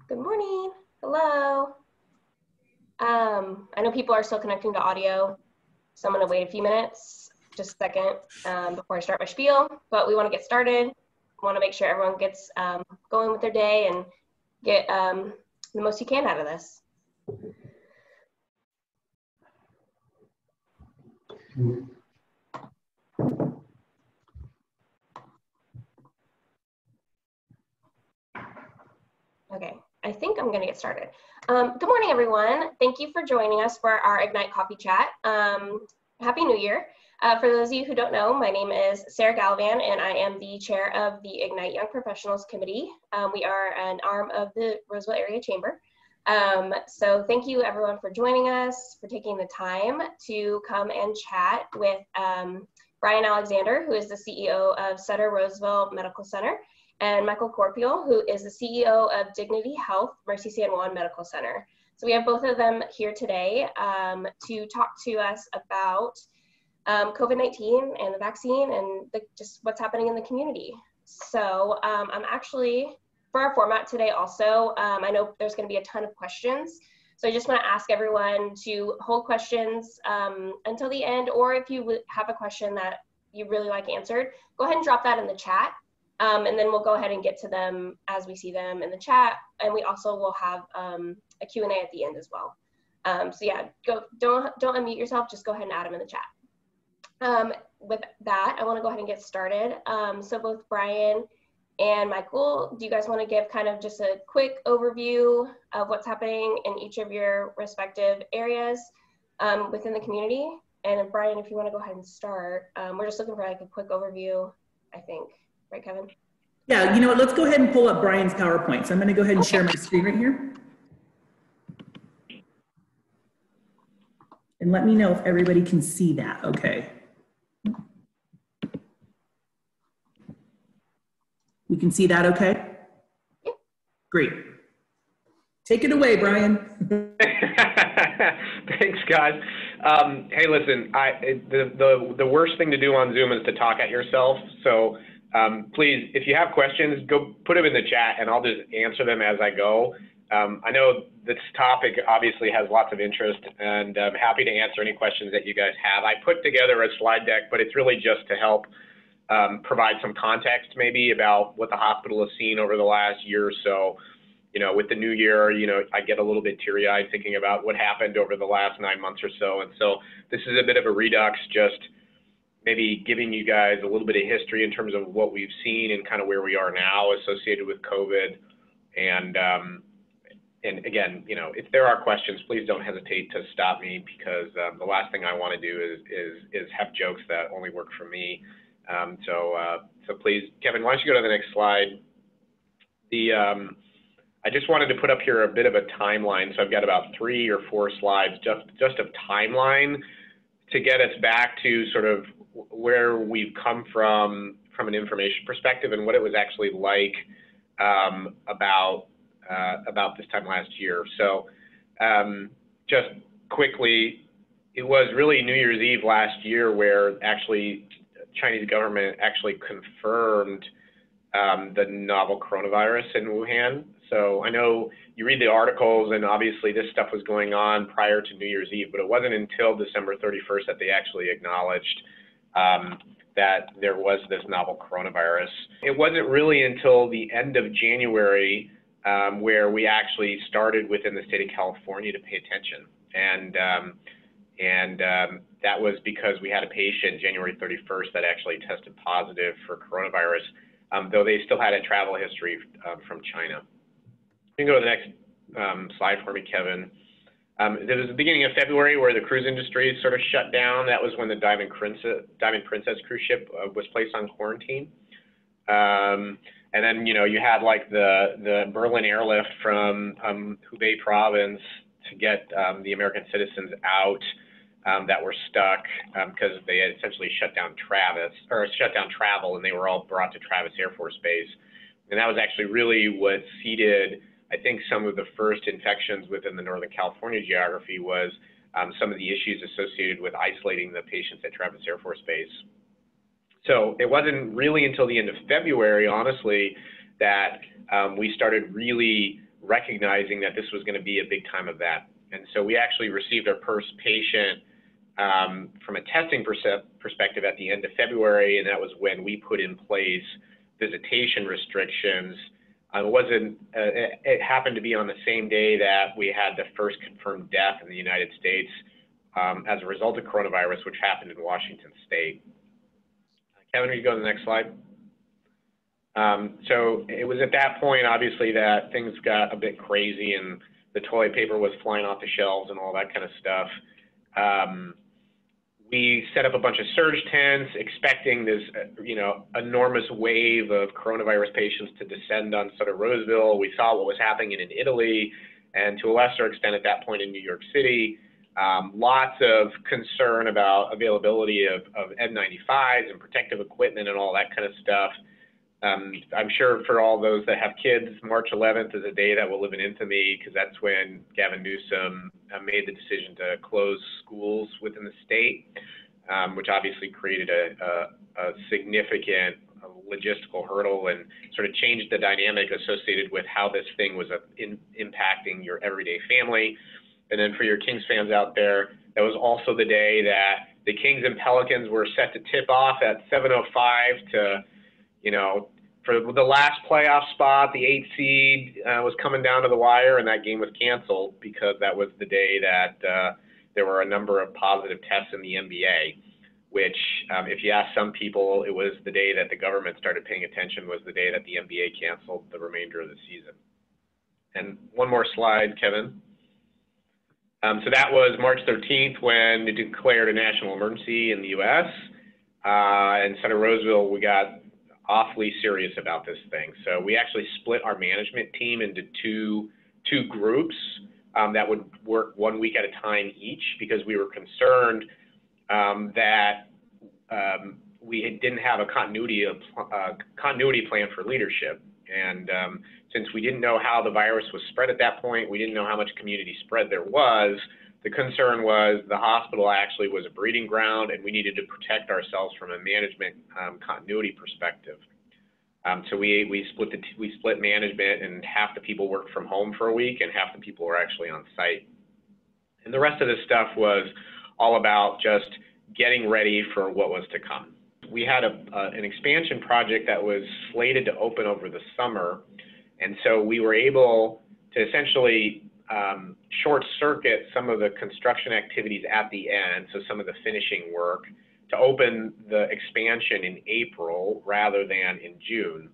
Good morning. Hello. I know people are still connecting to audio, so I'm going to wait a few minutes, just a second, before I start my spiel, but we want to get started. I want to make sure everyone gets going with their day and get the most you can out of this. Okay, I think I'm going to get started. Good morning, everyone. Thank you for joining us for our Ignite Coffee Chat. Happy New Year. For those of you who don't know, my name is Sarah Gallivan, and I am the chair of the Ignite Young Professionals Committee. We are an arm of the Roseville Area Chamber. So thank you, everyone, for joining us, for taking the time to come and chat with Brian Alexander, who is the CEO of Sutter Roseville Medical Center, and Michael Corpiel, who is the CEO of Dignity Health Mercy San Juan Medical Center. So we have both of them here today to talk to us about COVID-19 and the vaccine and just what's happening in the community. So I'm actually, for our format today also, I know there's going to be a ton of questions. So I just want to ask everyone to hold questions until the end, or if you have a question that you really like answered, go ahead and drop that in the chat. And then we'll go ahead and get to them as we see them in the chat. And we also will have a Q&A at the end as well. So yeah, don't unmute yourself, just go ahead and add them in the chat. With that, I want to go ahead and get started. So both Brian and Michael, do you guys want to give kind of just a quick overview of what's happening in each of your respective areas within the community? And Brian, if you want to go ahead and start, we're just looking for like a quick overview, I think. Right, Kevin? Yeah, you know what, let's go ahead and pull up Brian's PowerPoint. So I'm going to go ahead and share my screen right here. And let me know if everybody can see that, okay. We can see that okay? Yeah. Great. Take it away, Brian. Thanks, guys. Hey, listen, the worst thing to do on Zoom is to talk at yourself. So please, if you have questions, go put them in the chat and I'll just answer them as I go. I know this topic obviously has lots of interest, and I'm happy to answer any questions that you guys have. I put together a slide deck, but it's really just to help provide some context maybe about what the hospital has seen over the last year or so. You know, with the new year, you know, I get a little bit teary-eyed thinking about what happened over the last 9 months or so. And so this is a bit of a redux, just maybe giving you guys a little bit of history in terms of what we've seen and kind of where we are now associated with COVID. And again, you know, if there are questions, please don't hesitate to stop me, because the last thing I want to do is have jokes that only work for me. So please, Kevin, why don't you go to the next slide? I just wanted to put up here a bit of a timeline. So I've got about 3 or 4 slides just of timeline to get us back to sort of where we've come from an information perspective and what it was actually like about this time last year. So just quickly, it was really New Year's Eve last year where actually Chinese government actually confirmed the novel coronavirus in Wuhan. So I know you read the articles, and obviously this stuff was going on prior to New Year's Eve, but it wasn't until December 31st that they actually acknowledged that there was this novel coronavirus. It wasn't really until the end of January where we actually started within the state of California to pay attention. And that was because we had a patient January 31st that actually tested positive for coronavirus, though they still had a travel history from China. You can go to the next slide for me, Kevin. There was the beginning of February where the cruise industry sort of shut down. That was when the Diamond Princess cruise ship was placed on quarantine. And then, you know, you had like the Berlin airlift from Hubei province to get the American citizens out that were stuck because they had essentially shut down travel, and they were all brought to Travis Air Force Base. And that was actually really what seeded, I think, some of the first infections within the Northern California geography was some of the issues associated with isolating the patients at Travis Air Force Base. So it wasn't really until the end of February, honestly, that we started really recognizing that this was going to be a big time event. And so we actually received our first patient from a testing perspective at the end of February, and that was when we put in place visitation restrictions. It happened to be on the same day that we had the first confirmed death in the United States as a result of coronavirus, which happened in Washington State. Kevin, will you go to the next slide? So it was at that point, obviously, that things got a bit crazy and the toilet paper was flying off the shelves and all that kind of stuff. We set up a bunch of surge tents, expecting this, enormous wave of coronavirus patients to descend on Sutter Roseville. We saw what was happening in Italy, and to a lesser extent at that point in New York City. Lots of concern about availability of N95s and protective equipment and all that kind of stuff. I'm sure for all those that have kids, March 11th is a day that will live in infamy, because that's when Gavin Newsom made the decision to close schools within the state, which obviously created a significant logistical hurdle and sort of changed the dynamic associated with how this thing was impacting your everyday family. And then for your Kings fans out there, that was also the day that the Kings and Pelicans were set to tip off at 7:05 to, for the last playoff spot. The 8th seed was coming down to the wire, and that game was canceled because that was the day that there were a number of positive tests in the NBA, which if you ask some people, it was the day that the government started paying attention, was the day that the NBA canceled the remainder of the season. And one more slide, Kevin. So that was March 13th when they declared a national emergency in the U.S. In Sutter Roseville, we got awfully serious about this thing. So we actually split our management team into two groups that would work 1 week at a time each, because we were concerned that we didn't have a continuity plan for leadership. And since we didn't know how the virus was spread at that point, we didn't know how much community spread there was, the concern was the hospital actually was a breeding ground, and we needed to protect ourselves from a management continuity perspective. So we split management, and half the people worked from home for a week, and half the people were actually on site. And the rest of this stuff was all about just getting ready for what was to come. We had an expansion project that was slated to open over the summer, and so we were able to essentially short circuit some of the construction activities at the end, so some of the finishing work, to open the expansion in April rather than in June.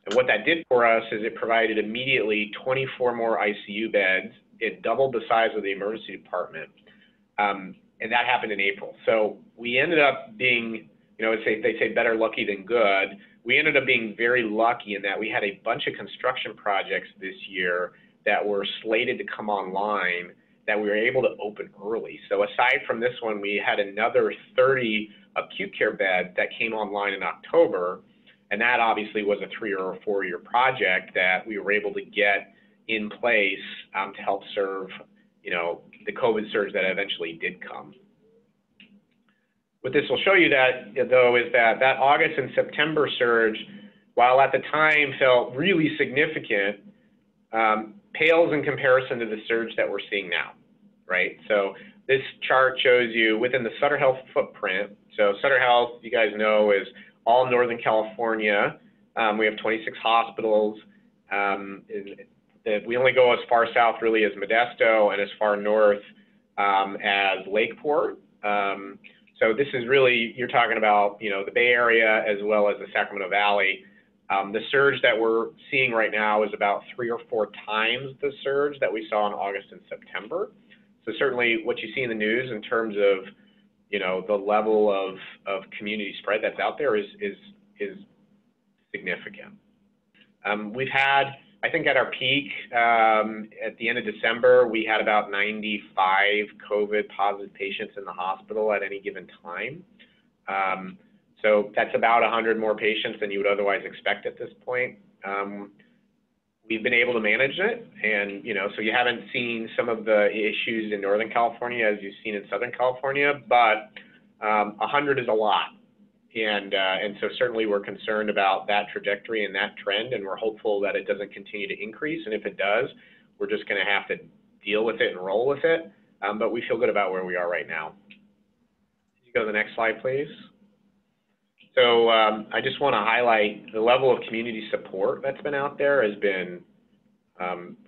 And what that did for us is it provided immediately 24 more ICU beds. It doubled the size of the emergency department, and that happened in April. So we ended up being, they say better lucky than good. We ended up being very lucky in that we had a bunch of construction projects this year that were slated to come online that we were able to open early. So aside from this one, we had another 30 acute care beds that came online in October, and that obviously was a 3 or 4 year project that we were able to get in place to help serve, the COVID surge that eventually did come. What this will show you though is that August and September surge, while at the time felt really significant, pales in comparison to the surge that we're seeing now, right? So this chart shows you within the Sutter Health footprint. So Sutter Health, you guys know, is all Northern California. We have 26 hospitals. We only go as far south really as Modesto and as far north as Lakeport. So this is really, you're talking about, the Bay Area as well as the Sacramento Valley. The surge that we're seeing right now is about 3 or 4 times the surge that we saw in August and September. So certainly what you see in the news in terms of, the level of community spread that's out there is significant. We've had, I think at our peak, at the end of December, we had about 95 COVID positive patients in the hospital at any given time. So that's about 100 more patients than you would otherwise expect at this point. We've been able to manage it, and so you haven't seen some of the issues in Northern California as you've seen in Southern California, but 100 is a lot. And so certainly we're concerned about that trajectory and that trend, and we're hopeful that it doesn't continue to increase. And if it does, we're just going to have to deal with it and roll with it. But we feel good about where we are right now. Can you go to the next slide, please? So I just want to highlight the level of community support that's been out there has been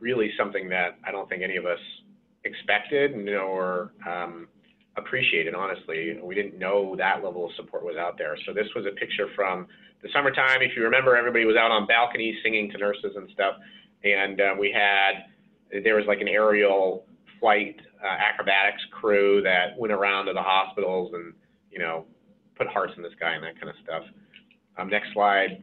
really something that I don't think any of us expected nor appreciated, honestly. We didn't know that level of support was out there. So this was a picture from the summertime. If you remember, everybody was out on balconies singing to nurses and stuff. And there was like an aerial flight acrobatics crew that went around to the hospitals and, you know, put hearts in the sky and that kind of stuff. Next slide.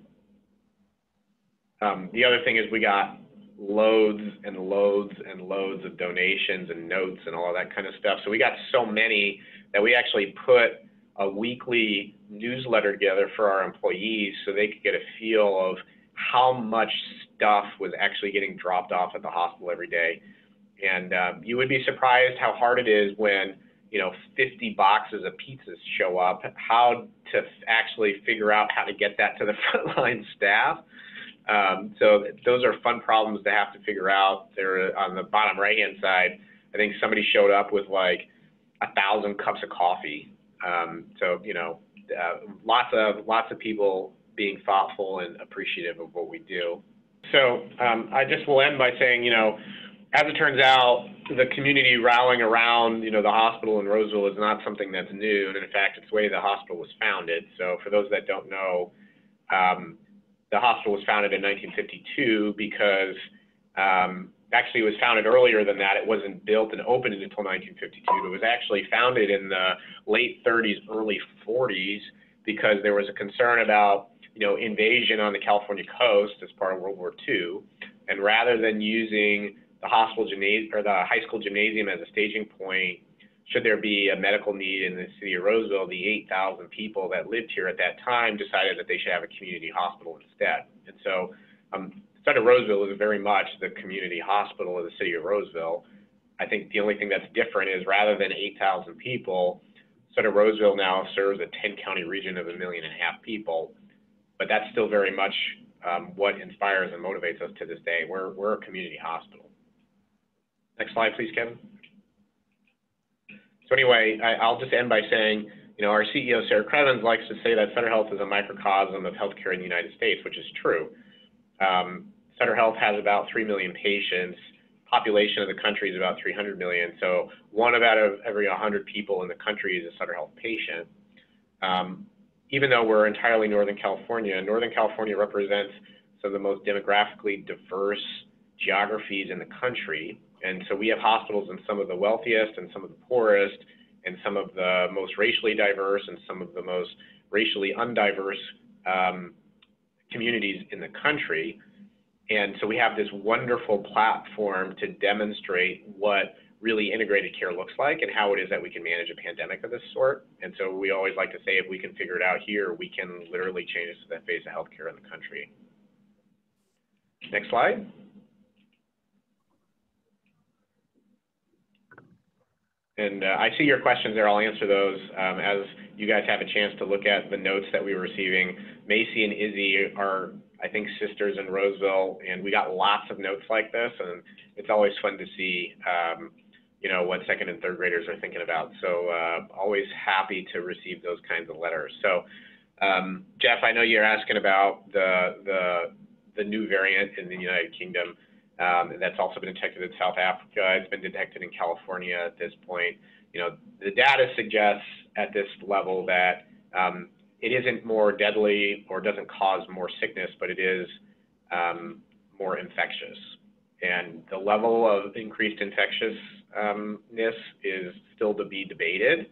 The other thing is we got loads and loads and loads of donations and notes and all of that kind of stuff. So we got so many that we actually put a weekly newsletter together for our employees so they could get a feel of how much stuff was actually getting dropped off at the hospital every day. And you would be surprised how hard it is when, you know, 50 boxes of pizzas show up, how to actually figure out how to get that to the frontline staff. So those are fun problems to have to figure out. There on the bottom right-hand side, I think somebody showed up with like 1,000 cups of coffee. So, you know, lots of people being thoughtful and appreciative of what we do. So I just will end by saying, you know, as it turns out, the community rallying around, you know, the hospital in Roseville is not something that's new. And in fact, it's the way the hospital was founded. So for those that don't know, the hospital was founded in 1952 because actually it was founded earlier than that. It wasn't built and opened until 1952. It was actually founded in the late 30s, early 40s because there was a concern about, you know, invasion on the California coast as part of World War II. And rather than using the hospital gymnasium or the high school gymnasium as a staging point, should there be a medical need in the city of Roseville, the 8,000 people that lived here at that time decided that they should have a community hospital instead. And so Sutter Roseville is very much the community hospital of the city of Roseville. I think the only thing that's different is rather than 8,000 people, Sutter Roseville now serves a 10-county region of 1.5 million people. But that's still very much what inspires and motivates us to this day. We're a community hospital. Next slide, please, Kevin. So anyway, I'll just end by saying, you know, our CEO, Sarah Crevens, likes to say that Sutter Health is a microcosm of healthcare in the United States, which is true. Sutter Health has about 3 million patients. Population of the country is about 300 million. So one out of every 100 people in the country is a Sutter Health patient. Even though we're entirely Northern California represents some of the most demographically diverse geographies in the country. And so we have hospitals in some of the wealthiest and some of the poorest and some of the most racially diverse and some of the most racially undiverse communities in the country. And so we have this wonderful platform to demonstrate what really integrated care looks like and how it is that we can manage a pandemic of this sort. And so we always like to say, if we can figure it out here, we can literally change the face of healthcare in the country. Next slide. And I see your questions there. I'll answer those as you guys have a chance to look at the notes that we were receiving. Macy and Izzy are, I think, sisters in Roseville, and we got lots of notes like this, and it's always fun to see you know, what second and third graders are thinking about. So always happy to receive those kinds of letters. So Jeff, I know you're asking about the new variant in the United Kingdom. That's also been detected in South Africa. It's been detected in California at this point. You know, the data suggests at this level that it isn't more deadly or doesn't cause more sickness, but it is more infectious. And the level of increased infectiousness is still to be debated.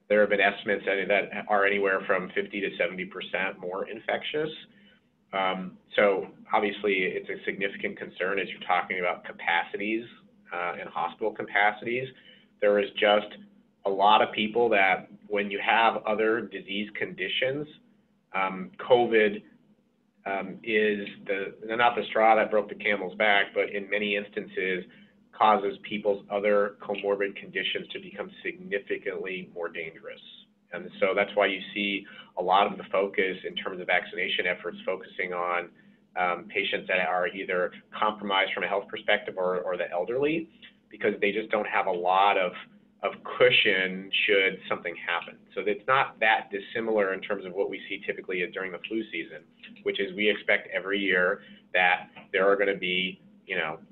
There have been estimates that are anywhere from 50 to 70% more infectious. So obviously it's a significant concern as you're talking about capacities and hospital capacities. There is just a lot of people that when you have other disease conditions, COVID is not the straw that broke the camel's back, but in many instances causes people's other comorbid conditions to become significantly more dangerous. And so that's why you see a lot of the focus in terms of vaccination efforts focusing on patients that are either compromised from a health perspective or the elderly, because they just don't have a lot of cushion should something happen. So it's not that dissimilar in terms of what we see typically during the flu season, which is we expect every year that there are going to be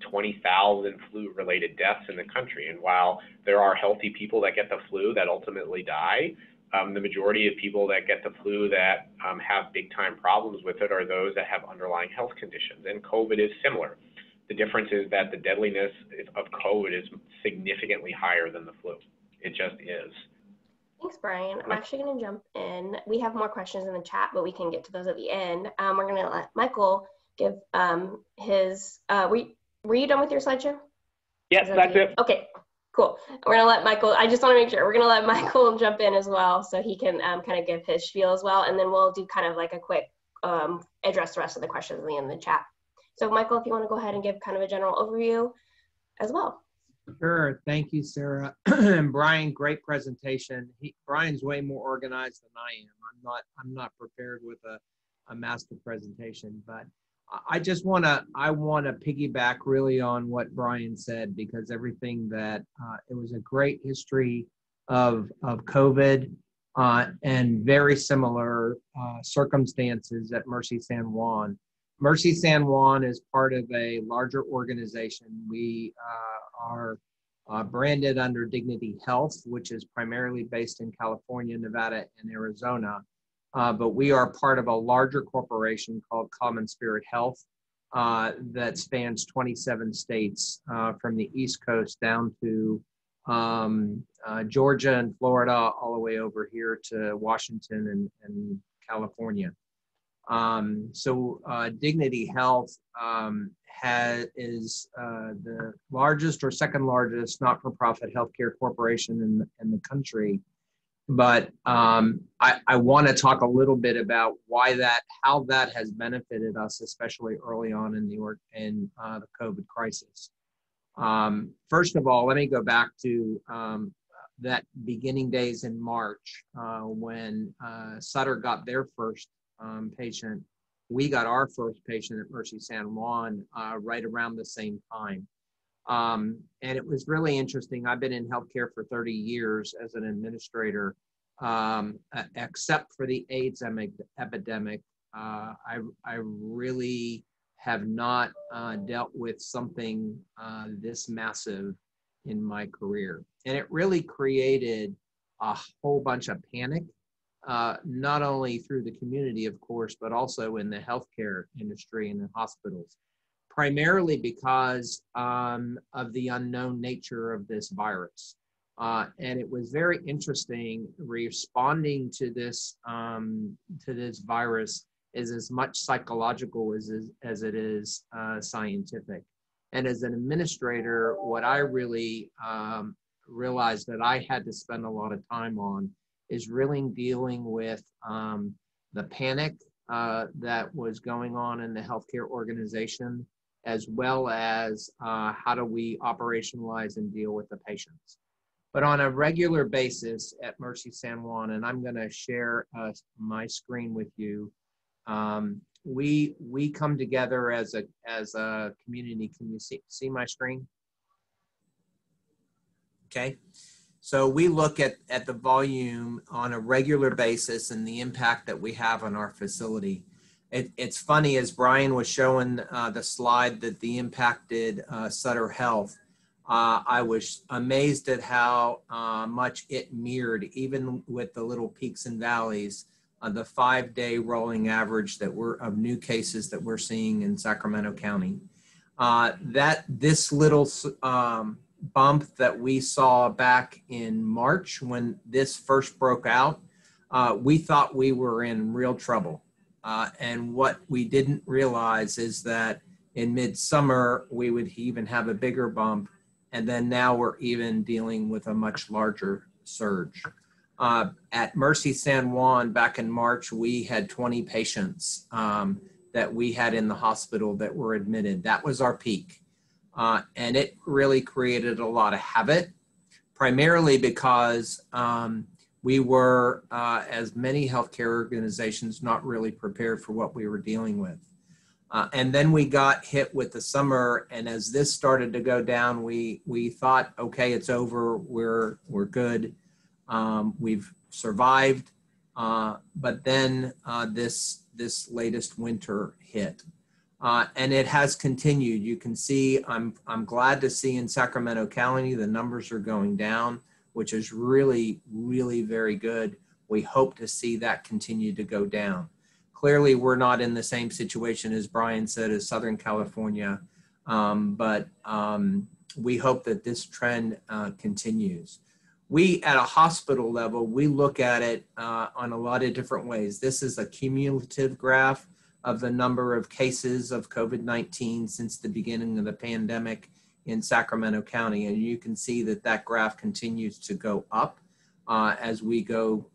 20,000 flu-related deaths in the country. And while there are healthy people that get the flu that ultimately die, the majority of people that get the flu that have big-time problems with it are those that have underlying health conditions. And COVID is similar. The difference is that the deadliness of COVID is significantly higher than the flu. It just is. Thanks, Brian. I'm actually going to jump in. We have more questions in the chat, but we can get to those at the end. We're going to let Michael give his, were you done with your slideshow? Yes, that's it. Okay, cool. We're going to let Michael, I just want to make sure, we're going to let Michael jump in as well so he can kind of give his spiel as well. And then we'll do kind of like a quick address the rest of the questions in the chat. So Michael, if you want to go ahead and give kind of a general overview as well. Sure. Thank you, Sarah. And Brian, great presentation. Brian's way more organized than I am. I'm not prepared with a master presentation, but I just want to piggyback really on what Brian said, because everything that it was a great history of COVID and very similar circumstances at Mercy San Juan. Mercy San Juan is part of a larger organization. We are branded under Dignity Health, which is primarily based in California, Nevada, and Arizona. But we are part of a larger corporation called Common Spirit Health that spans 27 states from the East Coast down to Georgia and Florida, all the way over here to Washington and California. So Dignity Health is the largest or second largest not-for-profit healthcare corporation in the country. But I want to talk a little bit about how that has benefited us, especially early on in the COVID crisis. First of all, let me go back to that beginning days in March when Sutter got their first patient. We got our first patient at Mercy San Juan right around the same time. And it was really interesting. I've been in healthcare for 30 years as an administrator, except for the AIDS epidemic. I really have not dealt with something this massive in my career. And it really created a whole bunch of panic, not only through the community, of course, but also in the healthcare industry and in hospitals, primarily because of the unknown nature of this virus. And it was very interesting. Responding to this virus is as much psychological as it is scientific. And as an administrator, what I really realized that I had to spend a lot of time on is really dealing with the panic that was going on in the healthcare organization, as well as how do we operationalize and deal with the patients. But on a regular basis at Mercy San Juan, and I'm going to share my screen with you, we come together as a community. Can you see my screen? Okay. So we look at the volume on a regular basis and the impact that we have on our facility. It's funny, as Brian was showing the slide that the impacted Sutter Health, I was amazed at how much it mirrored, even with the little peaks and valleys, the 5-day rolling average of new cases that we're seeing in Sacramento County. This little bump that we saw back in March when this first broke out, we thought we were in real trouble. And what we didn't realize is that in midsummer, we would even have a bigger bump. And then now we're even dealing with a much larger surge. At Mercy San Juan back in March, we had 20 patients that we had in the hospital that were admitted. That was our peak. And it really created a lot of havoc, primarily because we were, as many healthcare organizations, not really prepared for what we were dealing with. And then we got hit with the summer, and as this started to go down, we thought, okay, it's over, we're good, we've survived. But then this latest winter hit, and it has continued. You can see, I'm glad to see in Sacramento County the numbers are going down, which is really, really very good. We hope to see that continue to go down. Clearly, we're not in the same situation, as Brian said, as Southern California, but we hope that this trend continues. We, at a hospital level, we look at it on a lot of different ways. This is a cumulative graph of the number of cases of COVID-19 since the beginning of the pandemic in Sacramento County. And you can see that that graph continues to go up as we go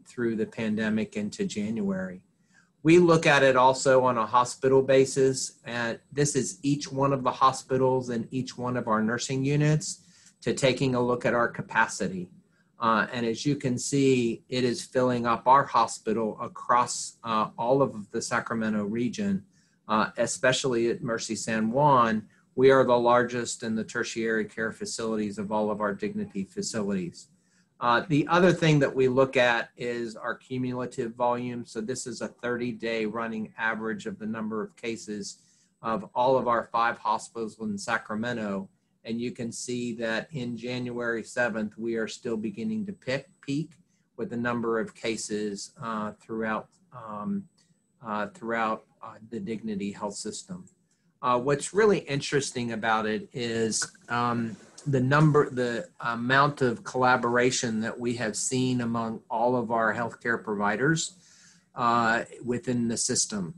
through the pandemic into January. We look at it also on a hospital basis, and this is each one of the hospitals and each one of our nursing units to taking a look at our capacity. And as you can see, it is filling up our hospital across all of the Sacramento region, especially at Mercy San Juan. We are the largest in the tertiary care facilities of all of our Dignity facilities. The other thing that we look at is our cumulative volume. So this is a 30-day running average of the number of cases of all of our 5 hospitals in Sacramento. And you can see that in January 7th, we are still beginning to peak with the number of cases throughout the Dignity Health System. What's really interesting about it is the amount of collaboration that we have seen among all of our healthcare providers within the system.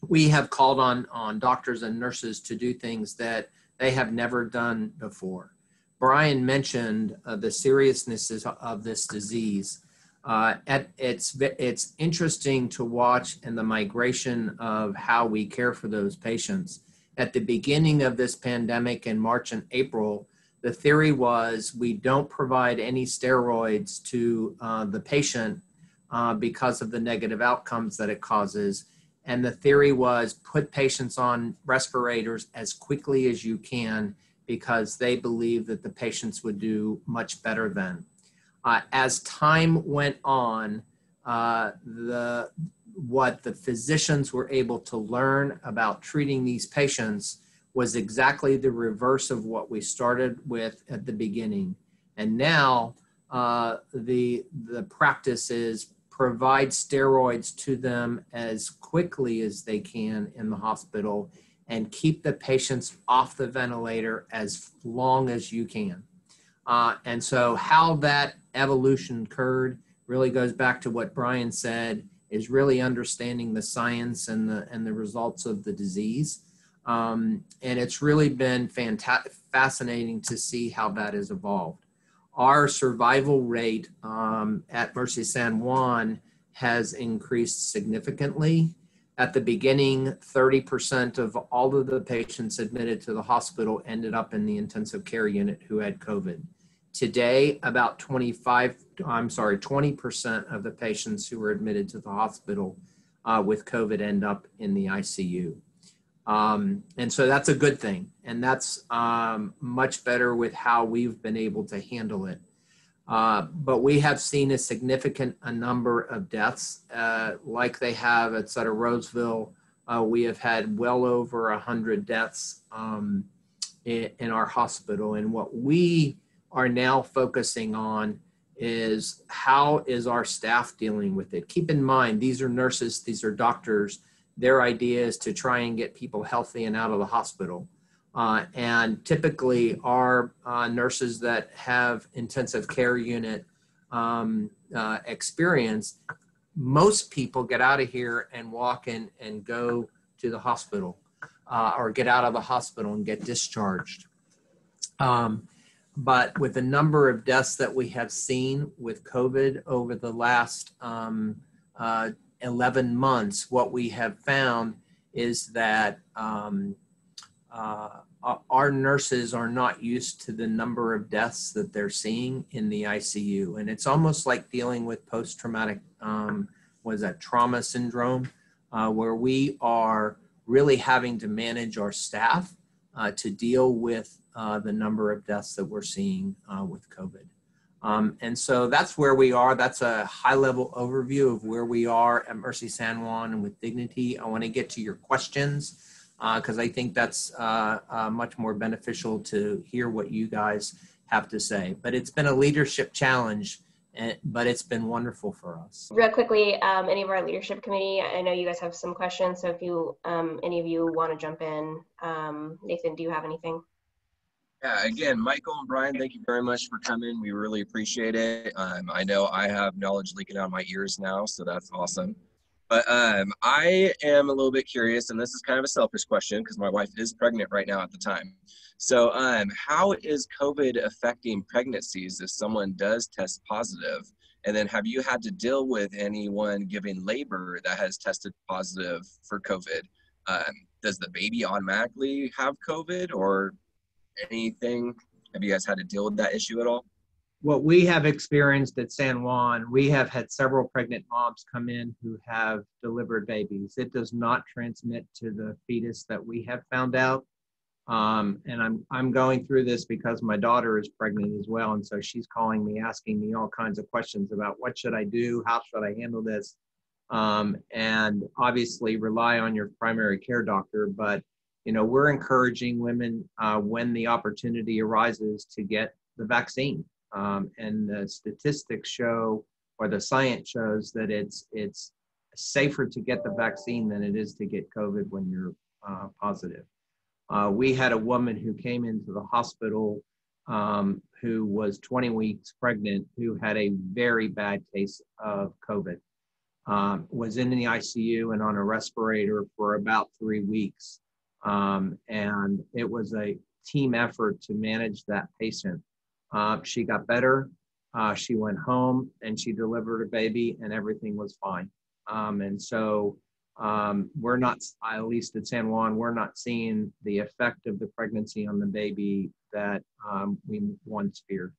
We have called on doctors and nurses to do things that they have never done before. Brian mentioned the seriousness of this disease. It's interesting to watch in the migration of how we care for those patients. At the beginning of this pandemic in March and April, the theory was we don't provide any steroids to the patient because of the negative outcomes that it causes. And the theory was put patients on respirators as quickly as you can because they believe that the patients would do much better then. As time went on, what the physicians were able to learn about treating these patients was exactly the reverse of what we started with at the beginning. And now the practice is provide steroids to them as quickly as they can in the hospital and keep the patients off the ventilator as long as you can. And so how that evolution occurred really goes back to what Brian said, is really understanding the science and the results of the disease. And it's really been fascinating to see how that has evolved. Our survival rate at Mercy San Juan has increased significantly. At the beginning, 30% of all of the patients admitted to the hospital ended up in the intensive care unit who had COVID. Today, about 20% of the patients who were admitted to the hospital with COVID end up in the ICU. And so that's a good thing. And that's much better with how we've been able to handle it. But we have seen a significant number of deaths like they have at Sutter Roseville. We have had well over 100 deaths in our hospital. And what we are now focusing on is how is our staff dealing with it? Keep in mind, these are nurses, these are doctors. Their idea is to try and get people healthy and out of the hospital. And typically our nurses that have intensive care unit experience, most people get out of here and walk in and go to the hospital or get out of the hospital and get discharged. But with the number of deaths that we have seen with COVID over the last 11 months, what we have found is that our nurses are not used to the number of deaths that they're seeing in the ICU. And it's almost like dealing with post-traumatic, trauma syndrome, where we are really having to manage our staff to deal with the number of deaths that we're seeing with COVID. And so that's where we are. That's a high-level overview of where we are at Mercy San Juan and with Dignity. I want to get to your questions because I think that's much more beneficial to hear what you guys have to say. But it's been a leadership challenge, but it's been wonderful for us. Real quickly, any of our leadership committee, I know you guys have some questions, so if you, any of you want to jump in, Nathan, do you have anything? Yeah, again, Michael and Brian, thank you very much for coming. We really appreciate it. I know I have knowledge leaking out of my ears now, so that's awesome. But I am a little bit curious, and this is kind of a selfish question because my wife is pregnant right now at the time. So how is COVID affecting pregnancies if someone does test positive? And then have you had to deal with anyone giving labor that has tested positive for COVID? Does the baby automatically have COVID or anything? Have you guys had to deal with that issue at all? What we have experienced at San Juan, we have had several pregnant moms come in who have delivered babies. It does not transmit to the fetus that we have found out. And I'm going through this because my daughter is pregnant as well. And so she's calling me, asking me all kinds of questions about what should I do? How should I handle this? And obviously rely on your primary care doctor. But, you know, we're encouraging women when the opportunity arises to get the vaccine. And the statistics show, or the science shows, that it's safer to get the vaccine than it is to get COVID when you're positive. We had a woman who came into the hospital who was 20 weeks pregnant, who had a very bad case of COVID, was in the ICU and on a respirator for about 3 weeks. And it was a team effort to manage that patient. She got better, she went home, and she delivered a baby, and everything was fine. And so we're not, at least at San Juan, we're not seeing the effect of the pregnancy on the baby that we once feared.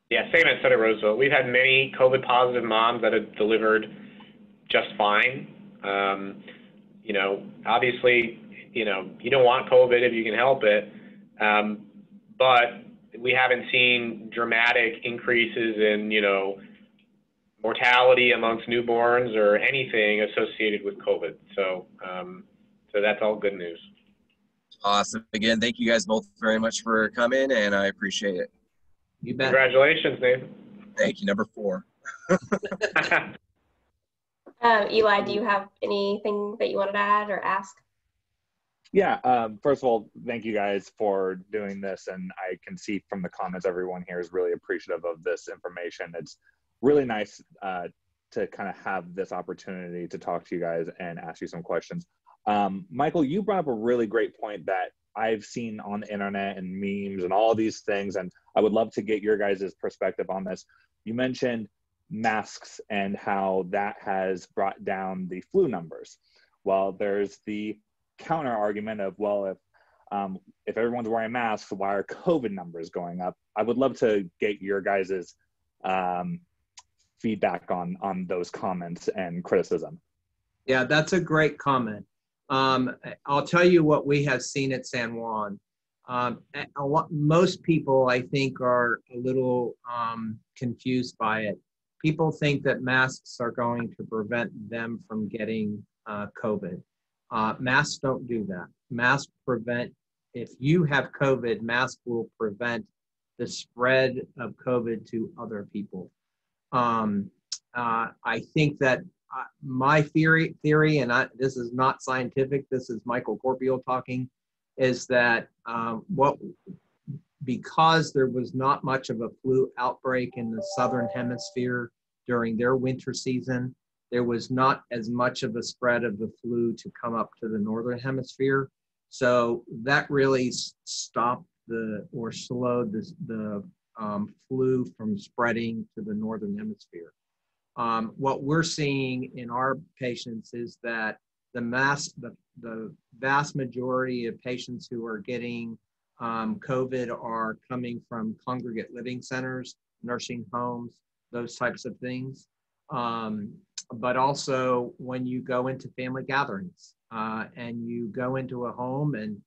Yeah, same at Sutter Roseville. We've had many COVID positive moms that have delivered just fine. You know, obviously, you know, you don't want COVID if you can help it, but we haven't seen dramatic increases in, you know, mortality amongst newborns or anything associated with COVID. So, so that's all good news. Awesome. Again, thank you guys both very much for coming, and I appreciate it. You bet. Congratulations, Dave. Thank you. Number 4. Eli, do you have anything that you wanted to add or ask? Yeah, first of all, thank you guys for doing this. And I can see from the comments, everyone here is really appreciative of this information. It's really nice to kind of have this opportunity to talk to you guys and ask you some questions. Michael, you brought up a really great point that I've seen on the internet and memes and all these things, and I would love to get your guys' perspective on this. You mentioned masks and how that has brought down the flu numbers. Well, there's the counter argument of, well, if everyone's wearing masks, why are COVID numbers going up? I would love to get your guys' feedback on those comments and criticism. Yeah, that's a great comment. I'll tell you what we have seen at San Juan. Most people, I think, are a little confused by it. People think that masks are going to prevent them from getting COVID. Masks don't do that. Masks prevent, if you have COVID, masks will prevent the spread of COVID to other people. I think that my theory, and this is not scientific, this is Michael Corpiel talking, is that because there was not much of a flu outbreak in the Southern Hemisphere during their winter season, there was not as much of a spread of the flu to come up to the Northern Hemisphere. So that really stopped or slowed the flu from spreading to the Northern Hemisphere. What we're seeing in our patients is that the vast majority of patients who are getting COVID are coming from congregate living centers, nursing homes, those types of things. But also when you go into family gatherings and you go into a home and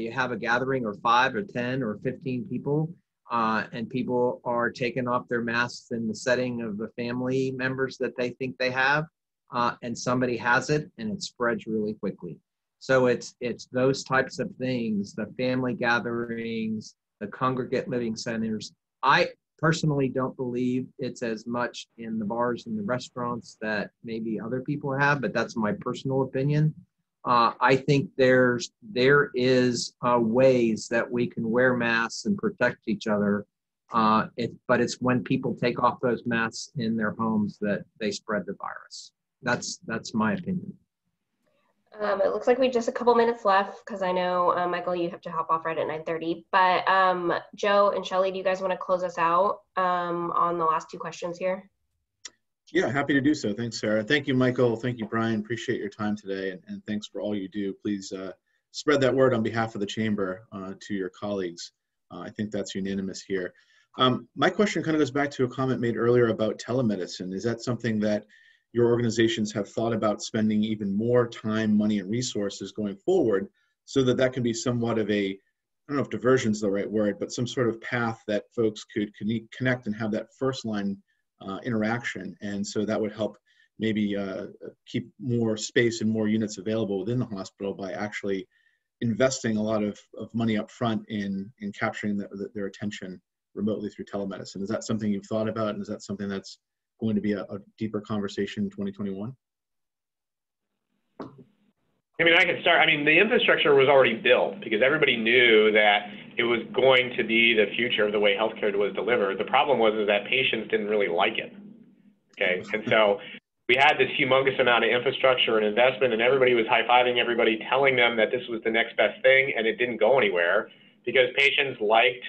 you have a gathering of 5 or 10 or 15 people, and people are taking off their masks in the setting of the family members that they think they have, and somebody has it and it spreads really quickly. So it's those types of things, the family gatherings, the congregate living centers. I personally don't believe it's as much in the bars and the restaurants that maybe other people have, but that's my personal opinion. I think there is ways that we can wear masks and protect each other, but it's when people take off those masks in their homes that they spread the virus. That's my opinion. It looks like we just a couple minutes left because I know, Michael, you have to hop off right at 9:30. But Joe and Shelley, do you guys want to close us out on the last 2 questions here? Yeah, happy to do so. Thanks, Sarah. Thank you, Michael. Thank you, Brian. Appreciate your time today, and thanks for all you do. Please spread that word on behalf of the Chamber to your colleagues. I think that's unanimous here. My question kind of goes back to a comment made earlier about telemedicine. Is that something that your organizations have thought about spending even more time, money, and resources going forward so that that can be somewhat of a, I don't know if diversion is the right word, but some sort of path that folks could connect and have that first line interaction. And so that would help maybe keep more space and more units available within the hospital by actually investing a lot of money up front in capturing their attention remotely through telemedicine. Is that something you've thought about? And is that something that's going to be a deeper conversation in 2021? I mean, I can start. I mean, the infrastructure was already built because everybody knew that it was going to be the future of the way healthcare was delivered. The problem was that patients didn't really like it. Okay, and so we had this humongous amount of infrastructure and investment, and everybody was high-fiving everybody, telling them that this was the next best thing, and it didn't go anywhere because patients liked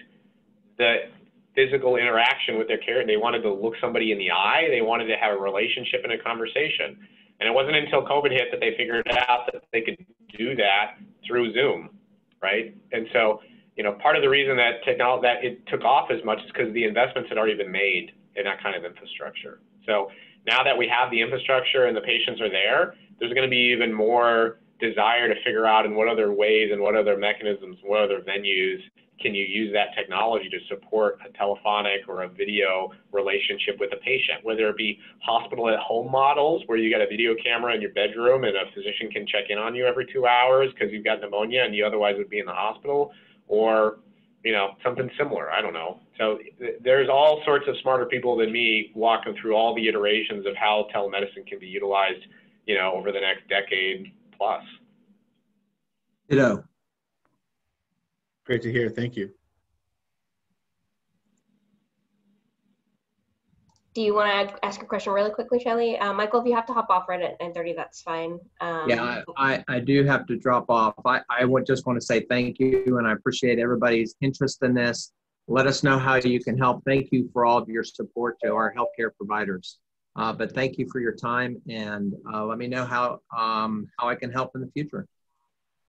the physical interaction with their care. They wanted to look somebody in the eye. They wanted to have a relationship and a conversation. And it wasn't until COVID hit that they figured out that they could do that through Zoom, right? And so, you know, part of the reason that it took off as much is because the investments had already been made in that kind of infrastructure. So now that we have the infrastructure and the patients are there, there's going to be even more desire to figure out in what other ways and what other mechanisms, what other venues can you use that technology to support a telephonic or a video relationship with a patient, whether it be hospital at home models where you got a video camera in your bedroom and a physician can check in on you every 2 hours because you've got pneumonia and you otherwise would be in the hospital, or, you know, something similar. I don't know. So there's all sorts of smarter people than me walking through all the iterations of how telemedicine can be utilized, you know, over the next decade plus. Ditto. Great to hear. Thank you. Do you want to ask a question really quickly, Shelley? Michael, if you have to hop off right at 9:30, that's fine. Yeah, I do have to drop off. I would just want to say thank you, and I appreciate everybody's interest in this. Let us know how you can help. Thank you for all of your support to our healthcare providers. But thank you for your time, and let me know how I can help in the future.